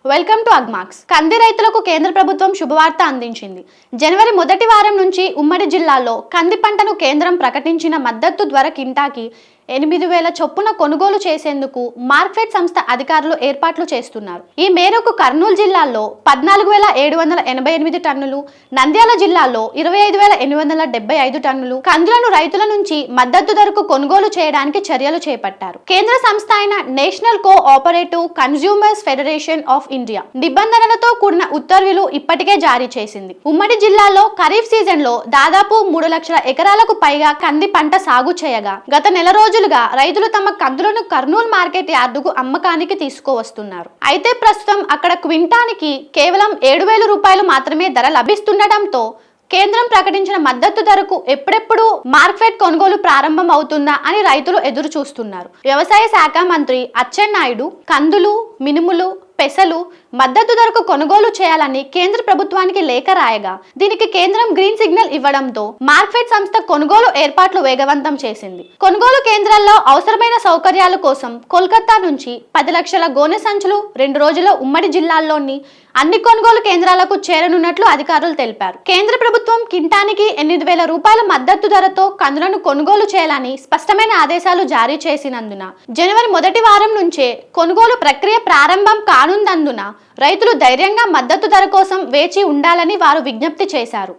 Welcome to అగ్మార్క్స్. కంది రైతులకు కేంద్ర ప్రభుత్వం శుభవార్త అందించింది. జనవరి మొదటి వారం నుంచి ఉమ్మడి జిల్లాలో కంది పంటను కేంద్రం ప్రకటించిన మద్దతు ధర కింటాకి 8,000 చొప్పున కొనుగోలు చేసేందుకు మార్కెట్ సంస్థ అధికారులు ఏర్పాట్లు చేస్తున్నారు. ఈ మేరకు కర్నూలు జిల్లాలో 14,788 టన్నులు, నంద్యాల జిల్లాలో 25,875 టన్నులు కందులను రైతుల నుంచి మద్దతు ధరకు కొనుగోలు చేయడానికి చర్యలు చేపట్టారు. కేంద్ర సంస్థ అయిన national cooperative consumers federation of India నిబంధనలతో కూడిన ఉత్తర్వులు ఇప్పటికే జారీ చేసింది. ఉమ్మడి జిల్లాలో ఖరీఫ్ సీజన్ లో దాదాపు 3 లక్షల ఎకరాలకు పైగా కంది పంట సాగు చేయగా గత నెల రోజులుగా రైతులు తమ కందులను కర్నూలు మార్కెట్ యార్డుకు అమ్మకానికి తీసుకువస్తున్నారు. అయితే ప్రస్తుతం అక్కడ క్వింటానికి కేవలం 7,000 రూపాయలు మాత్రమే ధర లభిస్తుండటంతో కేంద్రం ప్రకటించిన మద్దతు ధరకు ఎప్పుడెప్పుడు మార్కెట్ కొనుగోలు ప్రారంభం అవుతుందా అని రైతులు ఎదురు చూస్తున్నారు. వ్యవసాయ శాఖ మంత్రి అచ్చెన్నాయుడు కందులు, మినుములు, పెసలు మద్దతు ధరకు కొనుగోలు చేయాలని కేంద్ర ప్రభుత్వానికి లేఖ రాయగా దీనికి కేంద్రం గ్రీన్ సిగ్నల్ ఇవ్వడంతో మార్కెట్ సంస్థ కొనుగోలు ఏర్పాట్లు వేగవంతం చేసింది. కొనుగోలు కేంద్రాల్లో అవసరమైన సౌకర్యాల కోసం కోల్కతా నుంచి 10 లక్షల గోనె సంచులు 2 రోజుల్లో ఉమ్మడి జిల్లాల్లోని అన్ని కొనుగోలు కేంద్రాలకు చేరనున్నట్లు అధికారులు తెలిపారు. కేంద్ర ప్రభుత్వం కింటానికి 8,000 రూపాయల మద్దతు ధరతో కందులను కొనుగోలు చేయాలని స్పష్టమైన ఆదేశాలు జారీ చేసినందున జనవరి మొదటి వారం నుంచే కొనుగోలు ప్రక్రియ ప్రారంభం కానున్నందున రైతులు ధైర్యంగా మద్దతు ధర కోసం వేచి ఉండాలని వారు విజ్ఞప్తి చేశారు.